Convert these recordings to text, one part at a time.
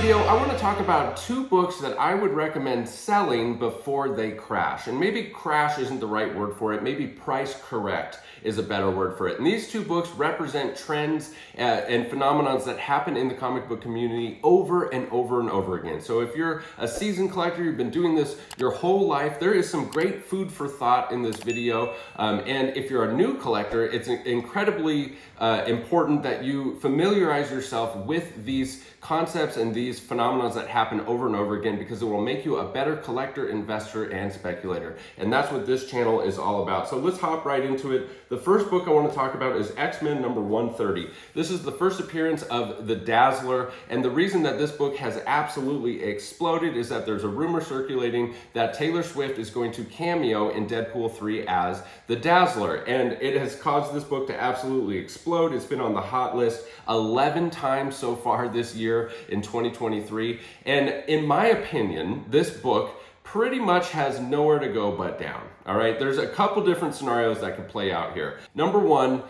video, I want to talk about two books that I would recommend selling before they crash. And maybe crash isn't the right word for it, maybe price correct is a better word for it. And these two books represent trends and phenomenons that happen in the comic book community over and over and over again. So if you're a seasoned collector, you've been doing this your whole life, there is some great food for thought in this video. And if you're a new collector, it's incredibly important that you familiarize yourself with these concepts and these phenomena that happen over and over again, because it will make you a better collector, investor, and speculator. And that's what this channel is all about. So let's hop right into it. The first book I want to talk about is X-Men number 130. This is the first appearance of the Dazzler, and the reason that this book has absolutely exploded is that there's a rumor circulating that Taylor Swift is going to cameo in Deadpool 3 as the Dazzler, and it has caused this book to absolutely explode. It's been on the hot list 11 times so far this year in 2023, and in my opinion, this book pretty much has nowhere to go but down. All right, there's a couple different scenarios that could play out here. Number one,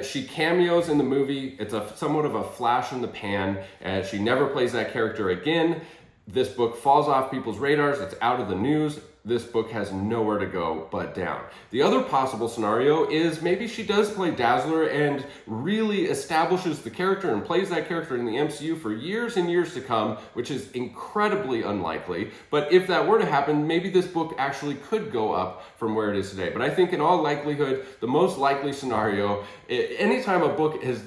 she cameos in the movie. It's somewhat of a flash in the pan. She never plays that character again. This book falls off people's radars. It's out of the news. This book has nowhere to go but down. The other possible scenario is maybe she does play Dazzler and really establishes the character and plays that character in the MCU for years and years to come, which is incredibly unlikely. But if that were to happen, maybe this book actually could go up from where it is today. But I think in all likelihood, the most likely scenario, anytime a book is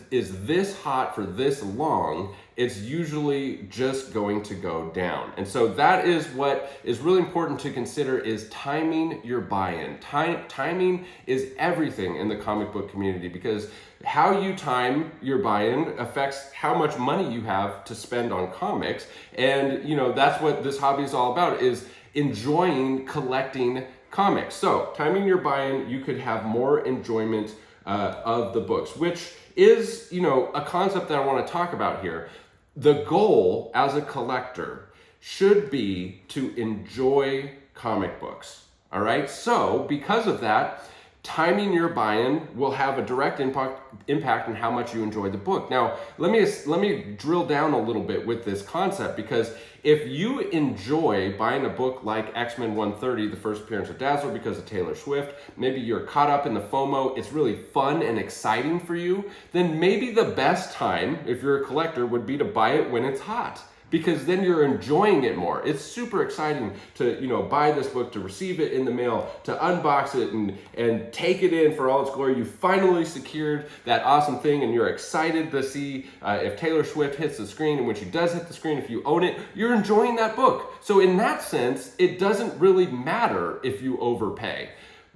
this hot for this long, it's usually just going to go down. And so that is what is really important to consider, is timing your buy-in. Timing is everything in the comic book community, because how you time your buy-in affects how much money you have to spend on comics. And that's what this hobby is all about, is enjoying collecting comics. So timing your buy-in, you could have more enjoyment of the books, which is a concept that I want to talk about here. The goal as a collector should be to enjoy comic books, all right? So because of that, timing your buy-in will have a direct impact on how much you enjoy the book. Now, let me drill down a little bit with this concept, because if you enjoy buying a book like X-Men 130, the first appearance of Dazzler, because of Taylor Swift, maybe you're caught up in the FOMO, it's really fun and exciting for you, then maybe the best time, if you're a collector, would be to buy it when it's hot, because then you're enjoying it more. It's super exciting to buy this book, to receive it in the mail, to unbox it and take it in for all its glory. You finally secured that awesome thing, and you're excited to see if Taylor Swift hits the screen, and when she does hit the screen, if you own it, you're enjoying that book. So in that sense, it doesn't really matter if you overpay.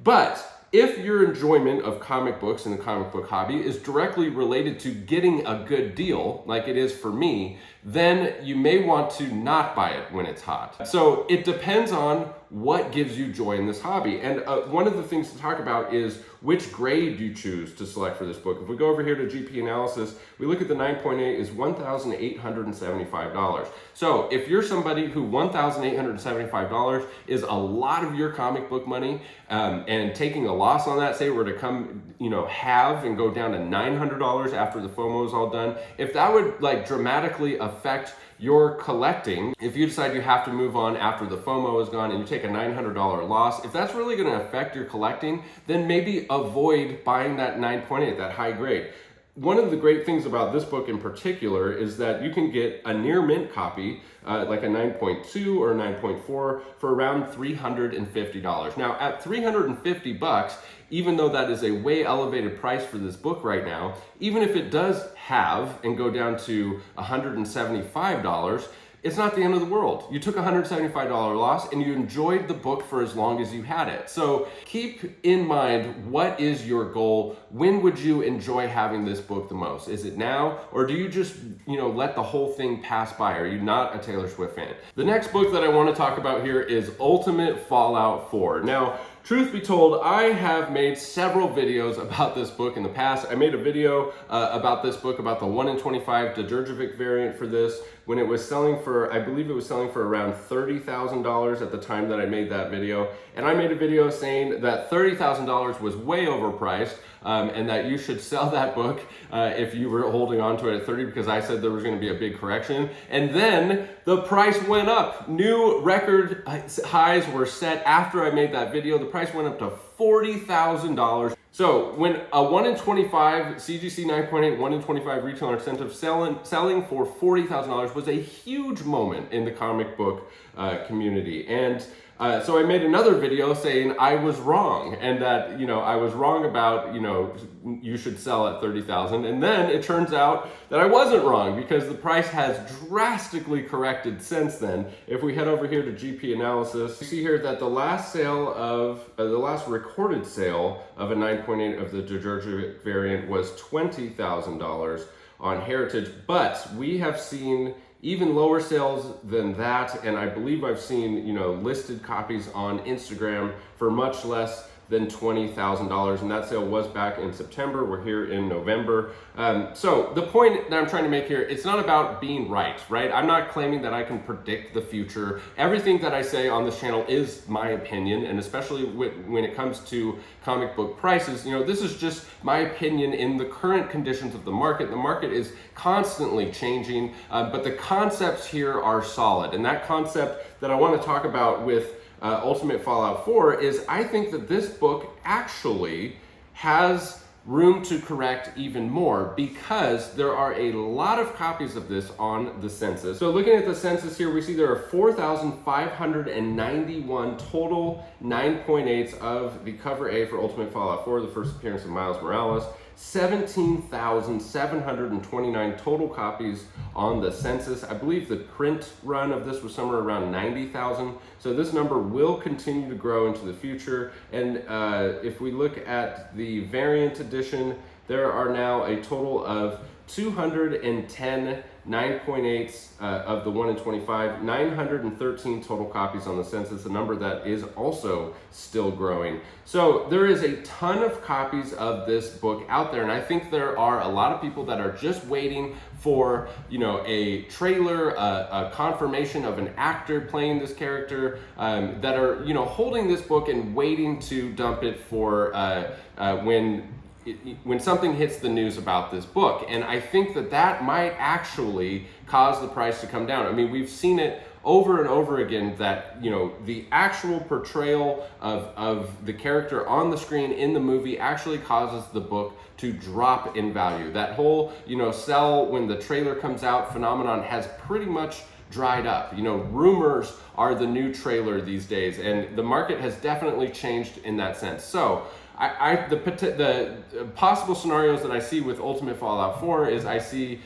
But if your enjoyment of comic books and the comic book hobby is directly related to getting a good deal, like it is for me, then you may want to not buy it when it's hot. So it depends on what gives you joy in this hobby. And one of the things to talk about is which grade you choose to select for this book. If we go over here to GP analysis, we look at the 9.8 is $1,875. So if you're somebody who $1,875 is a lot of your comic book money, and taking a loss on that, say we're to come, halve and go down to $900 after the FOMO is all done, if that would dramatically affect your collecting, if you decide you have to move on after the FOMO is gone and you take a $900 loss, if that's really going to affect your collecting, then maybe avoid buying that 9.8, that high grade. One of the great things about this book in particular is that you can get a near mint copy, like a 9.2 or a 9.4, for around $350. Now, at $350, even though that is a way elevated price for this book right now, even if it does halve and go down to $175, it's not the end of the world. You took a $175 loss and you enjoyed the book for as long as you had it. So keep in mind, what is your goal? When would you enjoy having this book the most? Is it now, or do you just, let the whole thing pass by? Are you not a Taylor Swift fan? The next book that I want to talk about here is Ultimate Fallout 4. Now, truth be told, I have made several videos about this book in the past. I made a video about this book, about the 1 in 25 Djurjevic variant for this, when it was selling for, I believe it was selling for around $30,000 at the time that I made that video. And I made a video saying that $30,000 was way overpriced. and that you should sell that book if you were holding on to it at 30, because I said there was going to be a big correction. And then the price went up. New record highs were set after I made that video. The price went up to $40,000. So when a 1 in 25 CGC 9.8 1 in 25 retailer incentive selling for $40,000 was a huge moment in the comic book community. And so I made another video saying I was wrong, and that, you know, I was wrong about, you know, you should sell at 30,000. And then it turns out that I wasn't wrong, because the price has drastically corrected since then. If we head over here to GP analysis, you see here that the last sale of the last recorded sale of a 9.8 of the Georgia variant was $20,000 on Heritage, but we have seen even lower sales than that, and I believe I've seen, you know, listed copies on Instagram for much less than $20,000, and that sale was back in September. We're here in November. So the point that I'm trying to make here, it's not about being right? I'm not claiming that I can predict the future. Everything that I say on this channel is my opinion, and especially when it comes to comic book prices, you know, this is just my opinion in the current conditions of the market. The market is constantly changing, but the concepts here are solid, and that concept that I want to talk about with Ultimate Fallout 4 is I think that this book actually has room to correct even more, because there are a lot of copies of this on the census. So looking at the census here, we see there are 4,591 total 9.8s of the cover A for Ultimate Fallout 4, the first appearance of Miles Morales. 17,729 total copies on the census. I believe the print run of this was somewhere around 90,000. So this number will continue to grow into the future. And if we look at the variant edition, there are now a total of 210 9.8s of the 1 in 25, 913 total copies on the census, a number that is also still growing. So there is a ton of copies of this book out there, and I think there are a lot of people that are just waiting for, you know, a trailer, a confirmation of an actor playing this character, that are, you know, holding this book and waiting to dump it for when something hits the news about this book. And I think that that might actually cause the price to come down. I mean, we've seen it over and over again that, you know, the actual portrayal of the character on the screen in the movie actually causes the book to drop in value. That whole, you know, sell when the trailer comes out phenomenon has pretty much dried up. You know, rumors are the new trailer these days, and the market has definitely changed in that sense. So the possible scenarios that I see with Ultimate Fallout 4 is I see,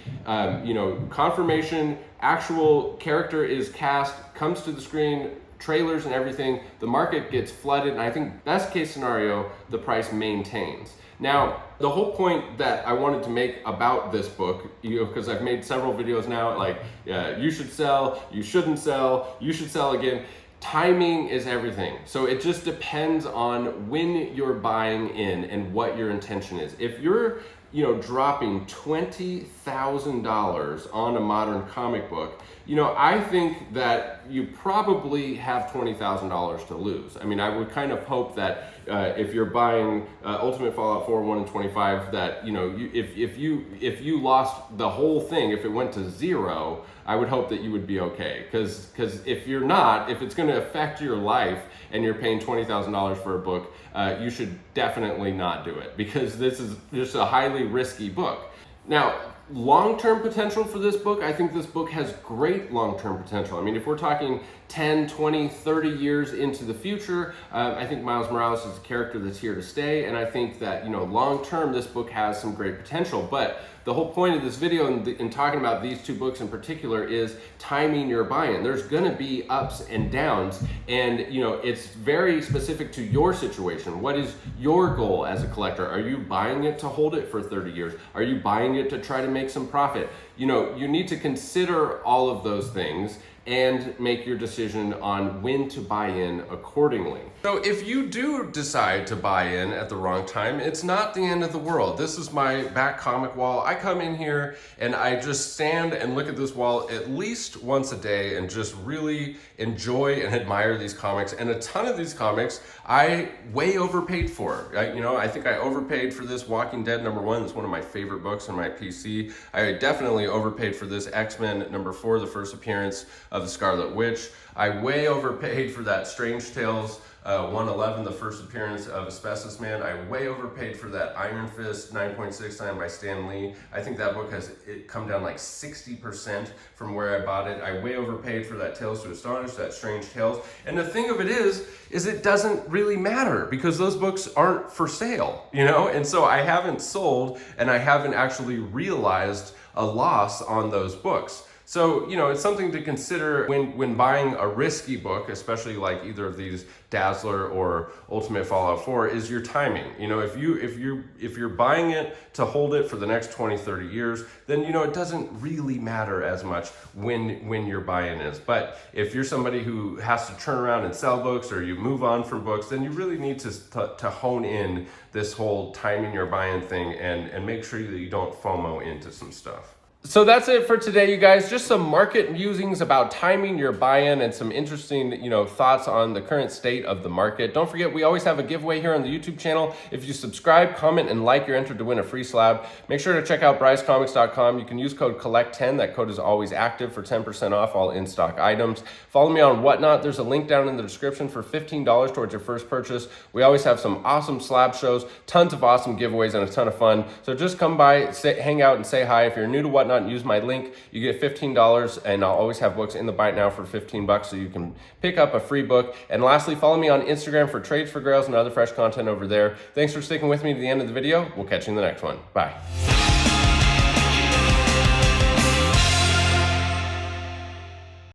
you know, confirmation, actual character is cast, comes to the screen, trailers and everything, the market gets flooded, and I think best case scenario, the price maintains. Now, the whole point that I wanted to make about this book, you know, because I've made several videos now, like, you should sell, you shouldn't sell, you should sell again. Timing is everything. So it just depends on when you're buying in and what your intention is. If you're, you know, dropping $20,000 on a modern comic book, you know, I think that you probably have $20,000 to lose. I mean, I would kind of hope that if you're buying Ultimate Fallout 4 1 in 25, that, you know, if you lost the whole thing, if it went to zero, I would hope that you would be okay. Because if you're not, if it's going to affect your life and you're paying $20,000 for a book, you should definitely not do it, because this is just a highly risky book. Now, long-term potential for this book, I think this book has great long-term potential. I mean, if we're talking 10, 20, 30 years into the future, I think Miles Morales is a character that's here to stay, and I think that, you know, long-term this book has some great potential. But the whole point of this video in talking about these two books in particular is timing your buy-in. There's gonna be ups and downs, and, you know, it's very specific to your situation. What is your goal as a collector? Are you buying it to hold it for 30 years? Are you buying it to try to make some profit? You know, you need to consider all of those things and make your decision on when to buy in accordingly. So if you do decide to buy in at the wrong time, it's not the end of the world. This is my back comic wall. I come in here and I just stand and look at this wall at least once a day and just really enjoy and admire these comics. And a ton of these comics I way overpaid for. I think I overpaid for this Walking Dead #1. It's one of my favorite books on my PC. I definitely overpaid for this X-Men #4, the first appearance of the Scarlet Witch. I way overpaid for that Strange Tales 111, the first appearance of Asbestos Man. I way overpaid for that Iron Fist 9.6 time by Stan Lee. I think that book has come down like 60% from where I bought it. I way overpaid for that Tales to Astonish, that Strange Tales. And the thing of it is it doesn't really matter because those books aren't for sale, And so I haven't sold and I haven't actually realized a loss on those books. So, it's something to consider when buying a risky book, especially like either of these, Dazzler or Ultimate Fallout 4, is your timing. If you're buying it to hold it for the next 20, 30 years, then, it doesn't really matter as much when your buy-in is. But if you're somebody who has to turn around and sell books or you move on from books, then you really need to hone in this whole timing your buy-in thing and make sure that you don't FOMO into some stuff. So that's it for today, you guys. Just some market musings about timing your buy-in and some interesting, thoughts on the current state of the market. Don't forget, we always have a giveaway here on the YouTube channel. If you subscribe, comment, and like, you're entered to win a free slab. Make sure to check out brycecomics.com. You can use code COLLECT10. That code is always active for 10% off all in-stock items. Follow me on Whatnot. There's a link down in the description for $15 towards your first purchase. We always have some awesome slab shows, tons of awesome giveaways, and a ton of fun. So just come by, hang out, and say hi. If you're new to Whatnot, use my link. You get $15, and I'll always have books in the bite now for $15, so you can pick up a free book. And lastly, follow me on Instagram for trades for grails and other fresh content over there. Thanks for sticking with me to the end of the video. We'll catch you in the next one. Bye.